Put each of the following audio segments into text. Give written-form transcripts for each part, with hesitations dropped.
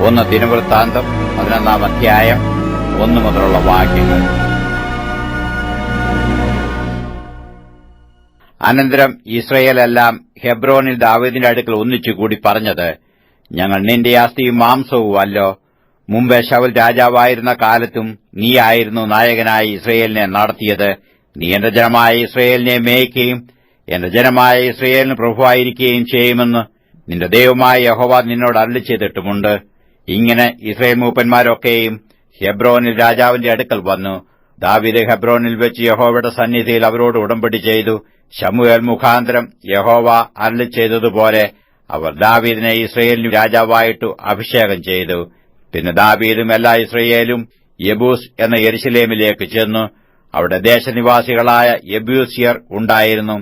1 ദിനവൃത്താന്തം 11-ാം അധ്യായം 1 മുതലുള്ള വാക്യങ്ങൾ. അനന്തരം ഇസ്രായേലെല്ലാം ഹെബ്രോനിൽ ദാവീദിന്റെ അടുക്കൽ ഒന്നിച്ചുകൂടി പറഞ്ഞത്, ഞങ്ങൾ നിന്റെ അസ്ഥിയും മാംസവും അല്ലോ. മുമ്പേ ശൌൽ രാജാവായിരുന്ന കാലത്തും നീയായിരുന്നു നായകനായി ഇസ്രായേലിനെ നടത്തിയത്. നീ എന്റെ ജനമായ ഇസ്രായേലിനെ മേയ്ക്കുകയും എന്റെ ജനമായ ഇസ്രായേലിന് പ്രഭുവായിരിക്കുകയും ചെയ്യുമെന്ന് നിന്റെ ദൈവമായ യഹോവ നിന്നോട് അരുളിച്ചെയ്തിട്ടുമുണ്ട്. ഇങ്ങനെ ഇസ്രായേൽ മൂപ്പന്മാരൊക്കെയും ഹെബ്രോനിൽ രാജാവിന്റെ അടുക്കൽ വന്നു. ദാവീദ് ഹെബ്രോനിൽ വെച്ച് യഹോവയുടെ സന്നിധിയിൽ അവരോട് ഉടമ്പടി ചെയ്തു. ശമൂവേൽ മുഖാന്തരം യഹോവ അരുളിച്ചെയ്തതുപോലെ അവർ ദാവീദിനെ ഇസ്രായേലിന് രാജാവായിട്ടു അഭിഷേകം ചെയ്തു. പിന്നെ ദാവീദും എല്ലാ ഇസ്രായേലും യെബൂസ് എന്ന യെരുശലേമിലേക്ക് ചെന്നു. അവിടെ ദേശനിവാസികളായ യെബൂസ്യർ ഉണ്ടായിരുന്നു.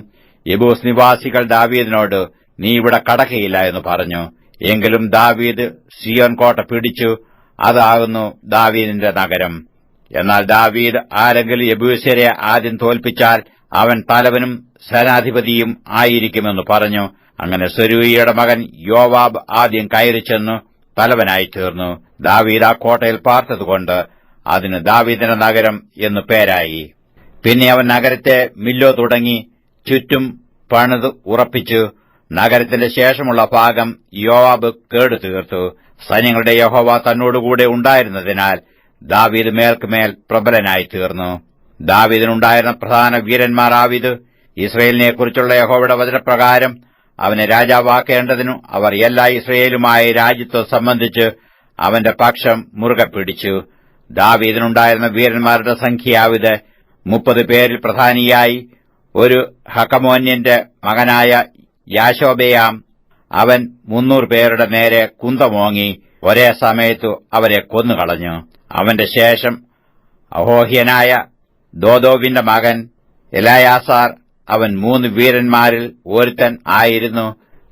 യെബൂസ് നിവാസികൾ ദാവീദിനോട്, നീ ഇവിടെ കടക്കയില്ല എന്ന് പറഞ്ഞു. എങ്കിലും ദാവീദ് സിയോൻ കോട്ട പിടിച്ചു. അതാകുന്നു ദാവീദിന്റെ നഗരം. എന്നാൽ ദാവീദ് ആരെങ്കിലും യെബൂസ്യരെ ആദ്യം തോൽപ്പിച്ചാൽ അവൻ തലവനും സേനാധിപതിയും ആയിരിക്കുമെന്ന് പറഞ്ഞു. അങ്ങനെ സെരൂയയുടെ മകൻ യോവാബ് ആദ്യം കയറിച്ചെന്നു തലവനായി തീർന്നു. ദാവീദ് ആ കോട്ടയിൽ പാർത്തതുകൊണ്ട് അതിന് ദാവീദിന്റെ നഗരം എന്നു പേരായി. പിന്നെ അവൻ നഗരത്തെ മില്ലോ തുടങ്ങി ചുറ്റും പണിത് ഉറപ്പിച്ചു. നഗരത്തിന്റെ ശേഷമുള്ള ഭാഗം യോവാബ് കേടുതീർത്തു. സൈന്യങ്ങളുടെ യഹോവ തന്നോടുകൂടെ ഉണ്ടായിരുന്നതിനാൽ ദാവീദ് മേൽക്കുമേൽ പ്രബലനായി തീർന്നു. ദാവീദിനുണ്ടായിരുന്ന പ്രധാന വീരന്മാരാവിത്. ഇസ്രായേലിനെക്കുറിച്ചുള്ള യഹോവയുടെ വചനപ്രകാരം അവനെ രാജാവാക്കേണ്ടതിനു അവർ എല്ലാ ഇസ്രായേലുമായി രാജ്യത്വം സംബന്ധിച്ച് അവന്റെ പക്ഷം മുറുകെ പിടിച്ചു. ദാവീദിനുണ്ടായിരുന്ന വീരന്മാരുടെ സംഖ്യയാവിത്. 30 പേരിൽ പ്രധാനിയായി ഒരു ഹക്കമോന്യന്റെ മകനായ യാശോബെയാം. അവൻ 300 പേരുടെ നേരെ കുന്തമോങ്ങി ഒരേ സമയത്തു അവരെ കൊന്നുകളഞ്ഞു. അവന്റെ ശേഷം അഹോഹ്യനായ ദോദോവിന്റെ മകൻ എലായാസാർ. അവൻ 3 വീരന്മാരിൽ ഒരുത്തൻ ആയിരുന്നു.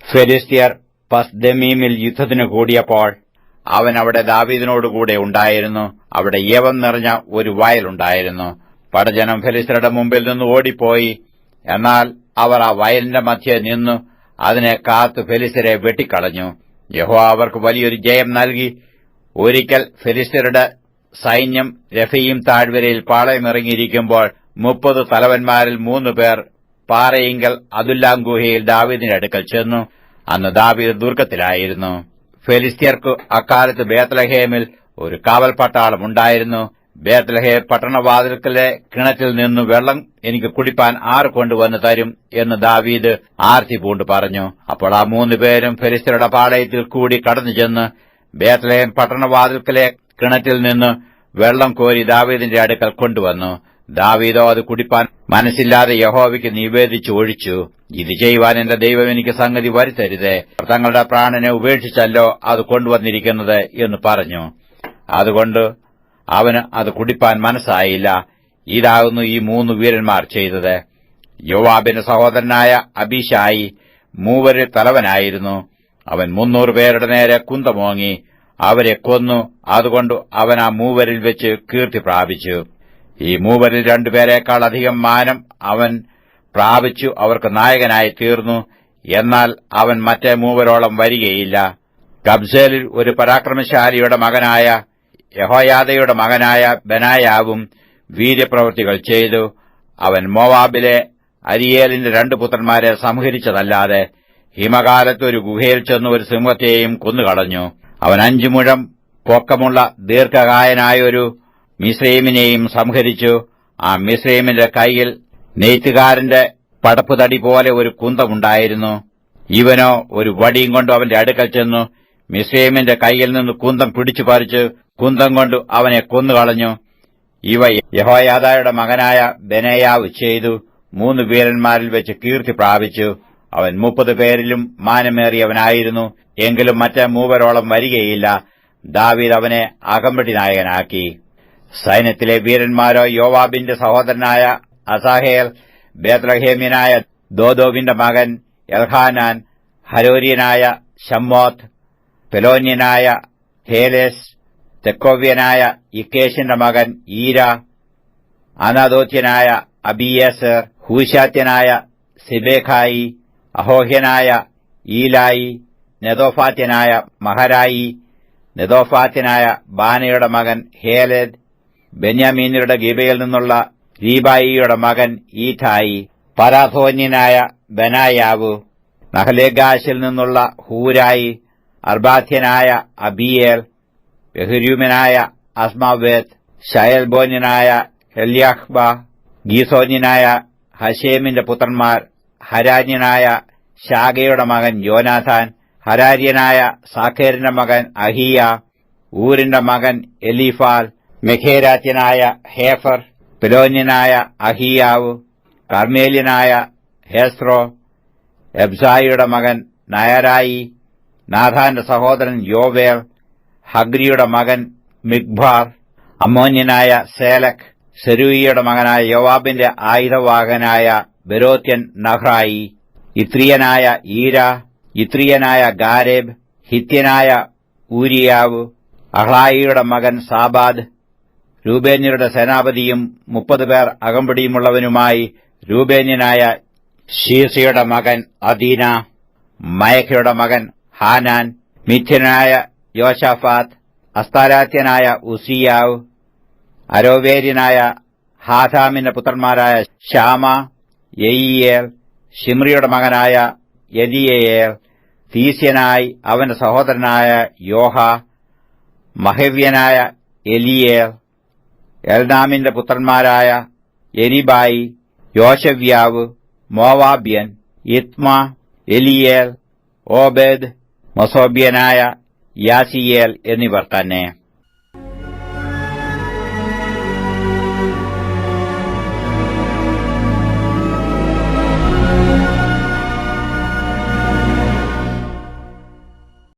ഫെലിസ്ത്യർ പസ്ദമീമിൽ യുദ്ധത്തിനു കൂടിയപ്പോൾ അവൻ അവിടെ ദാവീദിനോടുകൂടെ ഉണ്ടായിരുന്നു. അവിടെ യവം നിറഞ്ഞ ഒരു വയലുണ്ടായിരുന്നു. പടജനം ഫെലിസ്ത്യരുടെ മുമ്പിൽ നിന്ന് ഓടിപ്പോയി. എന്നാൽ അവർ ആ വയലിന്റെ മധ്യേ നിന്നു അതിനെ കാത്തു ഫെലിസ്ത്യരെ വെട്ടിക്കളഞ്ഞു. യഹോവ അവർക്ക് വലിയൊരു ജയം നൽകി. ഒരിക്കൽ ഫെലിസ്ത്യരുടെ സൈന്യം രഫയീം താഴ്വരയിൽ പാളയമിറങ്ങിയിരിക്കുമ്പോൾ 30 തലവന്മാരിൽ 3 പേർ പാറയിങ്കൽ അദുല്ലാം ഗുഹയിൽ ദാവീദിന്റെ അടുക്കൽ ചെന്നു. അന്ന് ദാവീദ് ദുർഗത്തിലായിരുന്നു. ഫെലിസ്ത്യർക്ക് അക്കാലത്ത് ബേത്ലഹേമിൽ ഒരു കാവൽ പട്ടാളം ഉണ്ടായിരുന്നു. ബേത്ലഹേം പട്ടണവാതിൽക്കലെ കിണറ്റിൽ നിന്നു വെള്ളം എനിക്ക് കുടിപ്പാൻ ആര് കൊണ്ടുവന്ന് തരും എന്ന് ദാവീദ് ആർത്തി പൂണ്ട് പറഞ്ഞു. അപ്പോൾ ആ 3 പേരും ഫെലിസ്ത്യരുടെ പാളയത്തിൽ കൂടി കടന്നു ചെന്ന് ബേത്ലഹേം പട്ടണവാതിൽക്കലെ കിണറ്റിൽ നിന്ന് വെള്ളം കോരി ദാവീദിന്റെ അടുക്കൽ കൊണ്ടുവന്നു. ദാവീദോ അത് കുടിപ്പാൻ മനസ്സില്ലാതെ യഹോവയ്ക്ക് നിവേദിച്ചു ഒഴിച്ചു. ഇത് ചെയ്യുവാൻ എന്റെ ദൈവം എനിക്ക് സംഗതി വരുത്തരുതേ. തങ്ങളുടെ പ്രാണനെ ഉപേക്ഷിച്ചല്ലോ അത് കൊണ്ടുവന്നിരിക്കുന്നത് എന്ന് പറഞ്ഞു. അതുകൊണ്ട് അവന് അത് കുടിപ്പാൻ മനസ്സായില്ല. ഇതാകുന്നു ഈ 3 വീരന്മാർ ചെയ്തത്. യോവാബിന്റെ സഹോദരനായ അബീശായി മൂവരിൽ തലവനായിരുന്നു. അവൻ 300 പേരുടെ നേരെ കുന്തമോങ്ങി അവരെ കൊന്നു. അതുകൊണ്ട് അവൻ ആ മൂവരിൽ വെച്ച് കീർത്തി പ്രാപിച്ചു. ഈ മൂവരിൽ 2 പേരെക്കാൾ അധികം മാനം അവൻ പ്രാപിച്ചു അവർക്ക് നായകനായി തീർന്നു. എന്നാൽ അവൻ മറ്റേ മൂവരോളം വരികയില്ല. കബ്സേലിൽ ഒരു പരാക്രമശാലിയുടെ മകനായ യഹോയാദയുടെ മകനായ ബെനായാവും വീര്യപ്രവൃത്തികൾ ചെയ്തു. അവൻ മോവാബിലെ അരിയേലിന്റെ 2 പുത്രന്മാരെ സംഹരിച്ചതല്ലാതെ ഹിമകാലത്ത് ഒരു ഗുഹയിൽ ചെന്ന് ഒരു സിംഹത്തെയും കൊന്നുകളഞ്ഞു. അവൻ 5 മുഴം പൊക്കമുള്ള ദീർഘകായനായൊരു മിസ്രയീമിനെയും സംഹരിച്ചു. ആ മിസ്രയീമിന്റെ കൈയിൽ നെയ്ത്തുകാരന്റെ പടപ്പുതടി പോലെ ഒരു കുന്തമുണ്ടായിരുന്നു. ഇവനോ ഒരു വടിയും കൊണ്ട് അവന്റെ അടുക്കൽ ചെന്നു മിസ്രയീമിന്റെ കൈയിൽ നിന്ന് കുന്തം പിടിച്ചു പറിച്ച് കുന്തം കൊണ്ട് അവനെ കൊന്നുകളഞ്ഞു. ഇവ യഹോയാദയുടെ മകനായ ബെനായാവ് ചെയ്തു. 3 വീരന്മാരിൽ വെച്ച് കീർത്തി പ്രാപിച്ചു. അവൻ 30 പേരിലും മാനമേറിയവനായിരുന്നു. എങ്കിലും മറ്റേ മൂവരോളം വരികയില്ല. ദാവീദ് അവനെ അകമ്പടി നായകനാക്കി. സൈന്യത്തിലെ വീരന്മാരോ യോവാബിന്റെ സഹോദരനായ അസാഹേൽ, ബേത്ലഹേമ്യനായ ദോദോവിന്റെ മകൻ എൽഹാനാൻ, ഹരോര്യനായ ശമ്മോത്ത്, പെലോന്യനായ ഹേലേസ്, തെക്കോവ്യനായ ഇക്കേശിന്റെ മകൻ ഈര, അനാദോത്യനായ അബിയേസർ, ഹൂശാത്യനായ സിബേഖായി, അഹോഹ്യനായ ഈലായി, നെതോഫാത്യനായ മഹരായി, നെതോഫാത്യനായ ബാനയുടെ മകൻ ഹേലെദ്, ബെന്യാമീന്യരുടെ ഗിബയിൽ നിന്നുള്ള രീബായിയുടെ മകൻ ഈഥായി, പരാഥോന്യനായ ബെനായാവു, നഹലേഗാശിൽ നിന്നുള്ള ഹൂരായി, അർബാഥ്യനായ അബിയേൽ, ബഹുരൂമ്യനായ അസ്മാവേത്ത്, ശയൽബോന്യനായ എല്യാഹ്ബ, ഗീസോന്യനായ ഹശേമിന്റെ പുത്രന്മാർ, ഹരാര്യനായ ശാഗയുടെ മകൻ യോനാഥാൻ, ഹരാര്യനായ സാഖേരിന്റെ മകൻ അഹിയ, ഊരിന്റെ മകൻ എലീഫാൽ, മെഖേരാത്യനായ ഹേഫർ, പെലോന്യനായ അഹിയാവ്, കർമ്മേല്യനായ ഹെസ്രോ, എബ്സായിയുടെ മകൻ നയരായി, നാഥാന്റെ സഹോദരൻ യോവേൽ, ഹഗ്രിയുടെ മകൻ മിഗ്ഭാർ, അമ്മോന്യനായ സേലക്, സെരൂയിയുടെ മകനായ യോവാബിന്റെ ആയുധവാഹകനായ ബെരോത്യൻ നഹ്രായി, ഇത്രിയനായ ഈര, ഇത്രിയനായ ഗാരേബ്, ഹിത്യനായ ഊരിയാവ്, അഹ്ലായിയുടെ മകൻ സാബാദ്, രൂബേന്യരുടെ സേനാപതിയും 30 പേർ അകമ്പടിയുമുള്ളവനുമായി രൂബേന്യനായ ശീസയുടെ മകൻ അദീന, മയഖയുടെ മകൻ ഹാനാൻ, മിഥ്യനായ യോശാഫാത്ത്, അസ്താരാത്യനായ ഉസിയാവ്, അരോവേര്യനായ ഹാഥാമിന്റെ പുത്രന്മാരായ ശാമ, യെയീയേൽ, ഷിമ്രിയുടെ മകനായ യെദിയേൽ, തീസ്യനായി അവന്റെ സഹോദരനായ യോഹ, മഹവ്യനായ എലിയേൽ, എൽനാമിന്റെ പുത്രന്മാരായ എരിബായി, യോശവ്യാവ്, മോവാബ്യൻ, ഇത്മ, എലിയേൽ, ഓബേദ്, മൊസോബ്യനായ യാസിയേൽ എന്നിവർ തന്നെ.